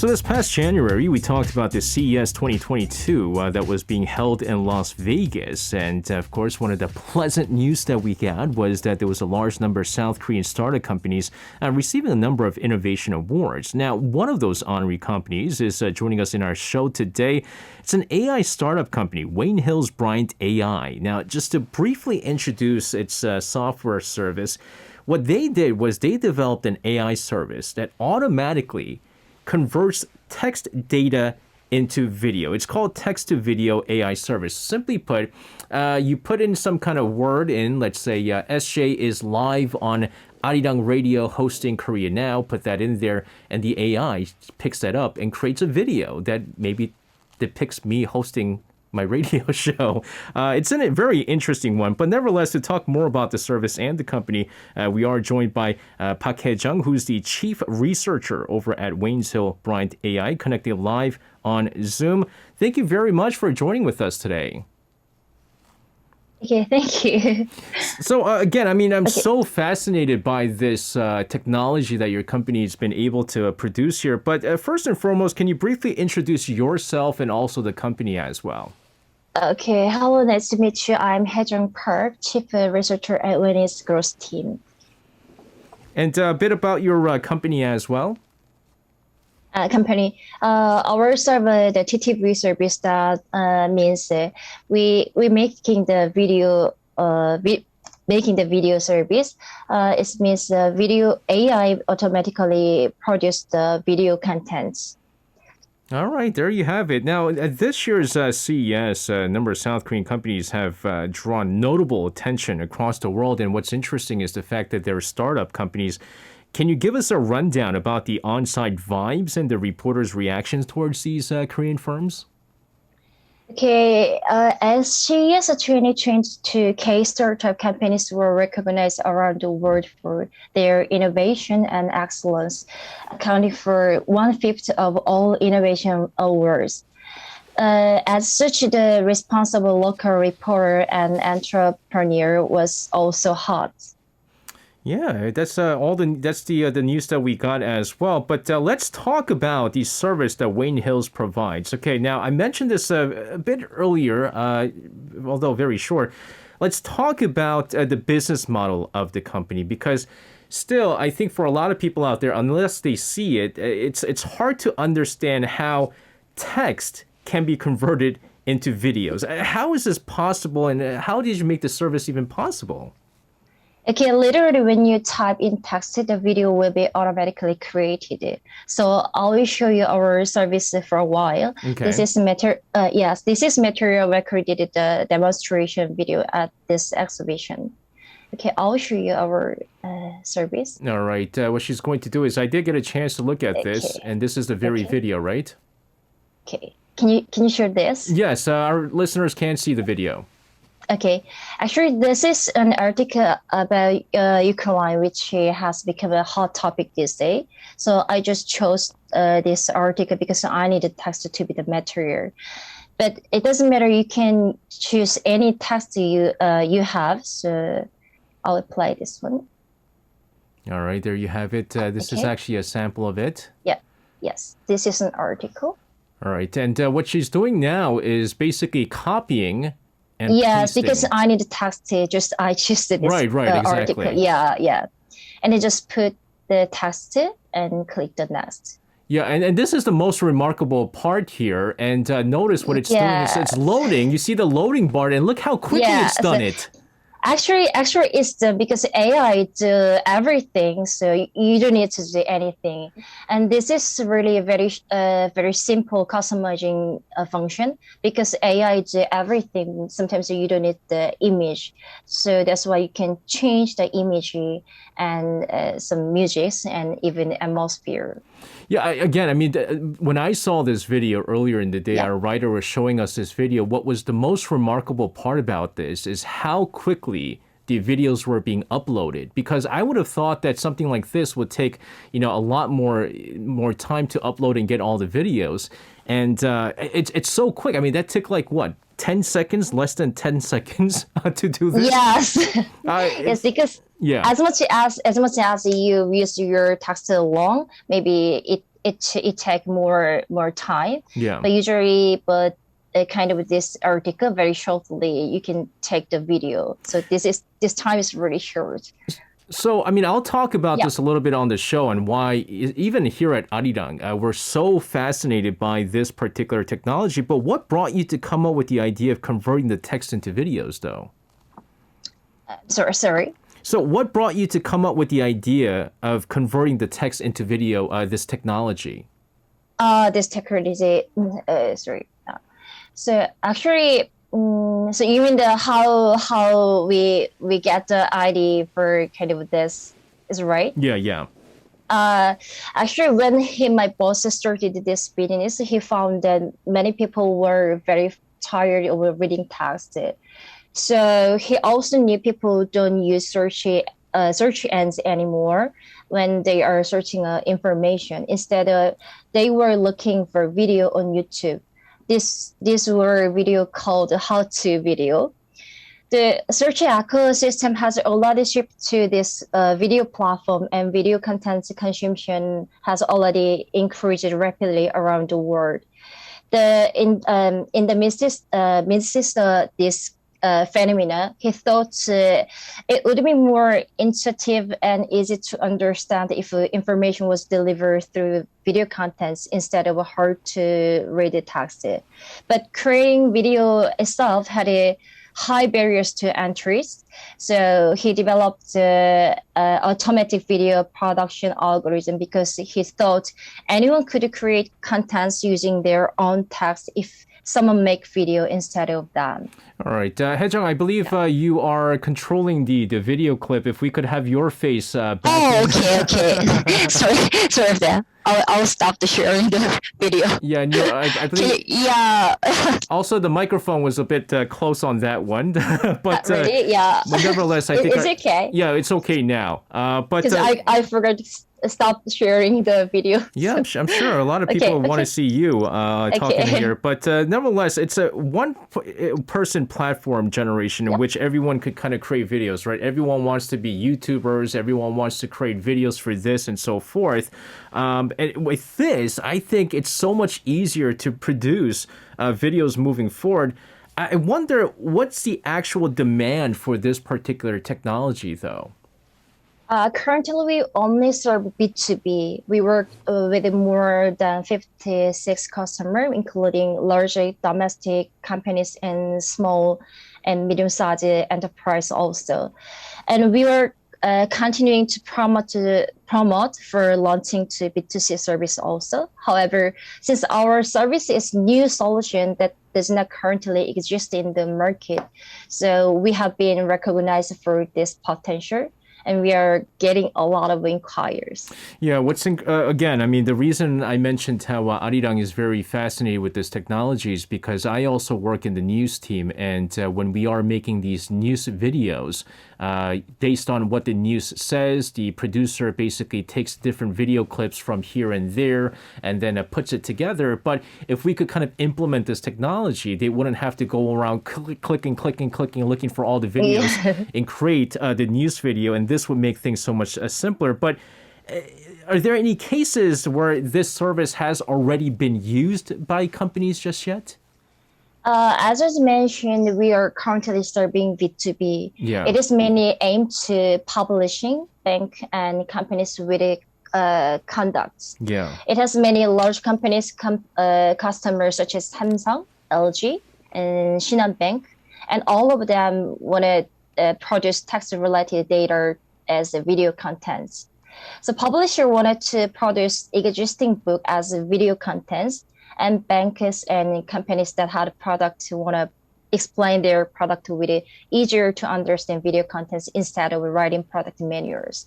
So this past January, we talked about the CES 2022 that was being held in Las Vegas. And of course, one of the pleasant news that we got was that there was a large number of South Korean startup companies receiving a number of innovation awards. Now, one of those honorary companies is joining us in our show today. It's an AI startup company, Wayne Hill's Bryant AI. Now, just to briefly introduce its software service, what they did was they developed an AI service that automatically converts text data into video. It's called text to video AI service. Simply put, you put in some kind of word in, let's say SJ is live on Arirang Radio hosting Korea Now, put that in there, and the AI picks that up and creates a video that maybe depicts me hosting my radio show. It's a very interesting one, but nevertheless, to talk more about the service and the company, we are joined by Park Hae-jung, who's the chief researcher over at Wayne Hill's Bryant AI, connecting live on Zoom. Thank you very much for joining with us today. Okay, thank you. So again, I'm so fascinated by this technology that your company has been able to produce here. But first and foremost, can you briefly introduce yourself and also the company as well? Okay, hello, nice to meet you. I'm Hae-jung Park, chief researcher at Wayne's growth team. And a bit about your company as well. Our service, the TTV service, that means we making the video making the video service. It means video AI automatically produce the video contents. All right, there you have it. Now, at this year's CES, a number of South Korean companies have drawn notable attention across the world. And what's interesting is the fact that they're startup companies. Can you give us a rundown about the on-site vibes and the reporters' reactions towards these Korean firms? Okay, as CES 2022, K startup companies were recognized around the world for their innovation and excellence, accounting for 1/5 of all innovation awards. As such, the responsible local reporter and entrepreneur was also hot. Yeah, that's the news that we got as well. But let's talk about the service that Wayne Hill's provides. Okay, now I mentioned this a bit earlier, although very short. Let's talk about the business model of the company, because still, I think for a lot of people out there, unless they see it, it's hard to understand how text can be converted into videos. How is this possible, and how did you make the service even possible? Okay, literally when you type in text, the video will be automatically created. So I will show you our service for a while. Okay. This is material recorded the demonstration video at this exhibition. Okay, I'll show you our service. All right. What she's going to do is, I did get a chance to look at this, and this is the very video, right? Okay, can you share this? Yes, our listeners can see the video. Okay, actually, this is an article about Ukraine, which has become a hot topic these days. So I just chose this article because I need the text to be the material. But it doesn't matter. You can choose any text you have. So I'll apply this one. All right, there you have it. This is actually a sample of it. Yeah. Yes, this is an article. All right, and what she's doing now is basically copying. Yes, because I need the text. I choose this exactly. article. Yeah. And I just put the text and click the next. Yeah, and this is the most remarkable part here. And notice what it's doing is it's loading. You see the loading bar, and look how quickly it's done it. Actually, it's because AI do everything, so you don't need to do anything. And this is really a very simple customizing function, because AI do everything. Sometimes you don't need the image, so that's why you can change the image and some music and even atmosphere. Yeah, when I saw this video earlier in the day, our writer was showing us this video. What was the most remarkable part about this is how quickly the videos were being uploaded, because I would have thought that something like this would take, a lot more time to upload and get all the videos. And it's so quick. That took like what, 10 seconds, less than 10 seconds to do this? Yes. Yes, because as much as you use your text long, maybe it take more time. Yeah. But usually, kind of this article very shortly, you can take the video. So this time is really short. So, I mean, I'll talk about Yeah. this a little bit on the show and why, even here at Arirang, we're so fascinated by this particular technology. But what brought you to come up with the idea of converting the text into videos, though? Sorry. So, what brought you to come up with the idea of converting the text into video, this technology? This technology. Sorry. So actually, so you mean the how we get the idea for kind of this is right? Yeah. Actually, when my boss started this business, he found that many people were very tired of reading text. So he also knew people don't use search ends anymore when they are searching information. Instead, they were looking for video on YouTube. This were video called how-to video. The search ecosystem has already shifted to this video platform, and video content consumption has already increased rapidly around the world. In the midst of this phenomena, he thought it would be more intuitive and easy to understand if information was delivered through video contents instead of hard to read text. But creating video itself had a high barriers to entries. So he developed automatic video production algorithm because he thought anyone could create contents using their own text if someone make video instead of them. All right. Haejung, I believe you are controlling the video clip. If we could have your face back. Oh, okay. Sorry for that. I'll stop the sharing the video. Yeah, and I believe Yeah. also the microphone was a bit close on that one. But Really? Yeah. but nevertheless, I think Is it okay? Yeah, it's okay now. But Because I forgot to stop sharing the video. yeah, I'm sure a lot of people want to see you talking Okay. here. But nevertheless, it's a one-person platform generation in which everyone could kind of create videos, right? Everyone wants to be YouTubers. Everyone wants to create videos for this and so forth. And with this, I think it's so much easier to produce videos moving forward. I wonder what's the actual demand for this particular technology, though? Currently, we only serve B2B. We work with more than 56 customers, including large domestic companies and small and medium-sized enterprise also. And we are continuing to promote for launching to B2C service also. However, since our service is new solution that does not currently exist in the market, so we have been recognized for this potential. And we are getting a lot of inquiries. Yeah, again, I mean, the reason I mentioned how Arirang is very fascinated with this technology is because I also work in the news team. And when we are making these news videos, based on what the news says, the producer basically takes different video clips from here and there and then puts it together. But if we could kind of implement this technology, they wouldn't have to go around clicking, looking for all the videos and create the news video. And this would make things so much simpler. But are there any cases where this service has already been used by companies just yet? As I mentioned, we are currently serving B2B. Yeah. It is mainly aimed to publishing, bank, and companies with conducts. Yeah. It has many large companies, customers such as Samsung, LG, and Shinhan Bank, and all of them want to produce text-related data as video contents. So publisher wanted to produce existing book as video contents, and bankers and companies that had a product want to explain their product with it easier to understand video contents instead of writing product manuals.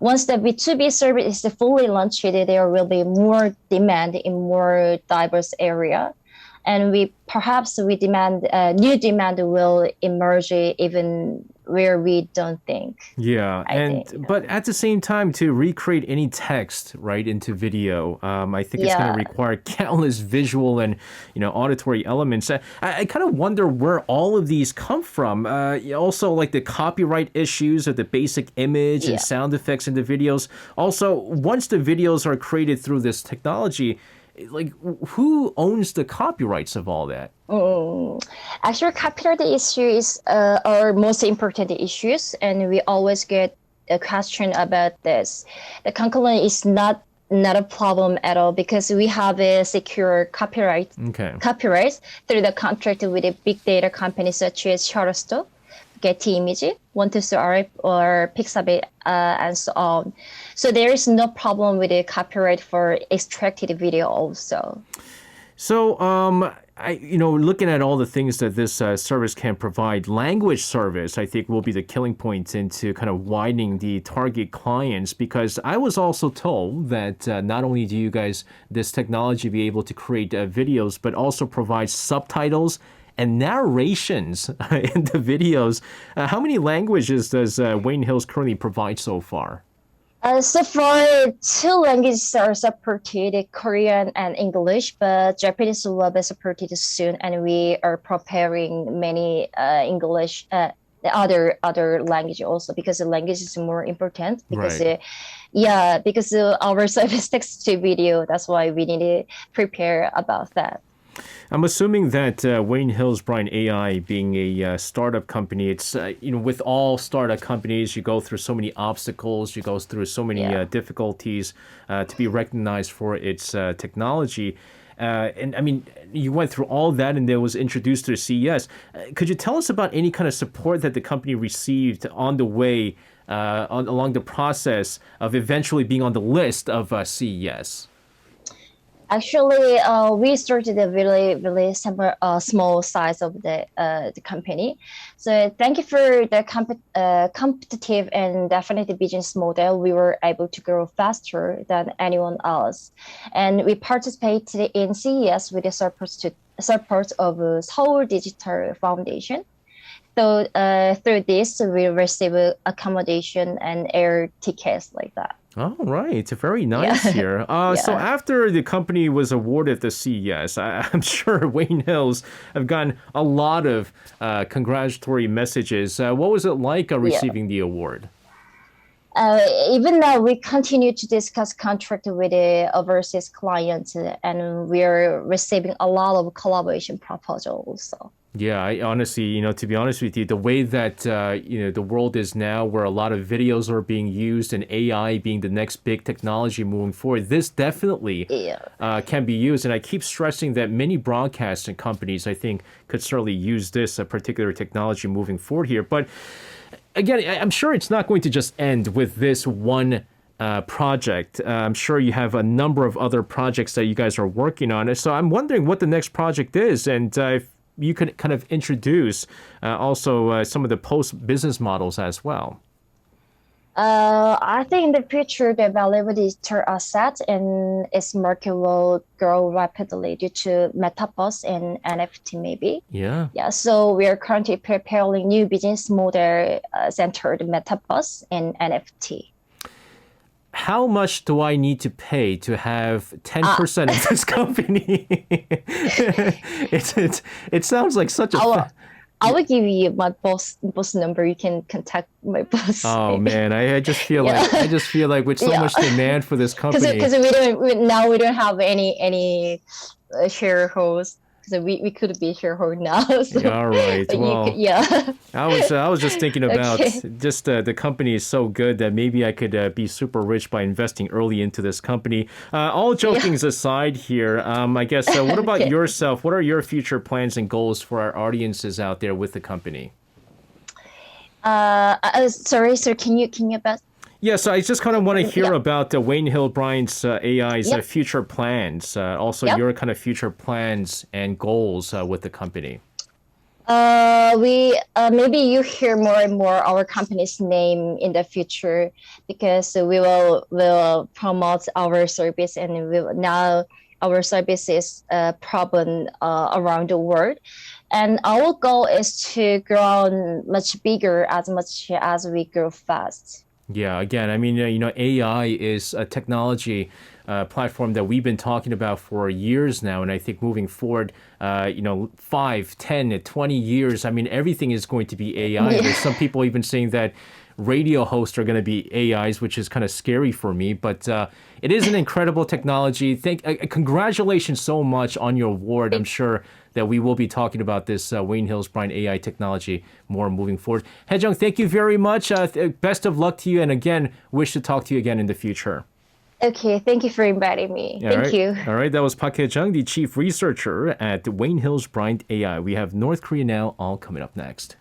Once the B2B service is fully launched, there will be more demand in more diverse area. and we demand new demand will emerge even where we don't think. Yeah, but at the same time, to recreate any text right into video, I think it's going to require countless visual and auditory elements. I kind of wonder where all of these come from. Also, like the copyright issues of the basic image and sound effects in the videos. Also, once the videos are created through this technology, like who owns the copyrights of all that? Actually, copyright issues are most important issues, and we always get a question about this. The conclusion is not a problem at all because we have a secure copyright through the contract with a big data company such as Shutterstock, Getty Image, 123RF, or Pixabay, and so on. So there is no problem with the copyright for extracted video also. So, looking at all the things that this service can provide, language service, I think, will be the killing point into kind of widening the target clients, because I was also told that not only do you guys, this technology, be able to create videos, but also provide subtitles and narrations in the videos. How many languages does Wayne Hills currently provide so far? So far, 2 languages are supported, Korean and English, but Japanese will be supported soon, and we are preparing many English, the other language also, because the language is more important. Because because our service text to video, that's why we need to prepare about that. I'm assuming that Wayne Hills Bryan AI, being a startup company, it's with all startup companies, you go through so many obstacles, you go through so many difficulties to be recognized for its technology. And I mean, you went through all that and then was introduced to CES. Could you tell us about any kind of support that the company received on the way, along the process of eventually being on the list of CES? Actually, we started a really small size of the company. So thank you for the competitive and definitely business model. We were able to grow faster than anyone else, and we participated in CES with the support of Seoul Digital Foundation. So through this, we receive accommodation and air tickets like that. All right, very nice here. So after the company was awarded the CES, I'm sure Wayne Hills have gotten a lot of congratulatory messages. What was it like receiving the award? Even now, we continue to discuss contract with the overseas clients, and we are receiving a lot of collaboration proposals. So. Yeah, I honestly, to be honest with you, the way that, the world is now, where a lot of videos are being used and AI being the next big technology moving forward, this definitely can be used. And I keep stressing that many broadcasting companies, I think, could certainly use this particular technology moving forward here. But again, I'm sure it's not going to just end with this one project. I'm sure you have a number of other projects that you guys are working on. So I'm wondering what the next project is, and if you could kind of introduce also some of the post-business models as well. I think in the future, the value of digital asset and its market will grow rapidly due to metaverse and NFT maybe. Yeah. So we are currently preparing new business model centered metaverse and NFT. How much do I need to pay to have 10% of this company? It sounds like such a... I will give you my boss number. You can contact my boss. Oh man, I just feel like with so much demand for this company, because we don't have any shareholders. So we could be shareholder now. So, all right. Well, I was just thinking about just the company is so good that maybe I could be super rich by investing early into this company. All jokings aside here, I guess, what about yourself? What are your future plans and goals for our audiences out there with the company? Sorry, sir. Can you about? Yeah, so I just kind of want to hear about Wayne Hill Bryan's AI's future plans, also your kind of future plans and goals with the company. We maybe you hear more and more our company's name in the future, because we will promote our service, and we will now our services problem around the world. And our goal is to grow much bigger as much as we grow fast. Yeah, again, I mean, AI is a technology platform that we've been talking about for years now. And I think moving forward, 5, 10, 20 years, I mean, everything is going to be AI. Yeah. There's some people even saying that radio hosts are going to be AIs, which is kind of scary for me. But it is an incredible technology. Congratulations so much on your award. I'm sure that we will be talking about this Wayne Hills Bryan AI technology more moving forward. Hae-jung, thank you very much. Best of luck to you. And again, wish to talk to you again in the future. Okay, thank you for inviting me. Thank you. All right, that was Park Hae-jung, the chief researcher at Wayne Hills Bryan AI. We have North Korea now all coming up next.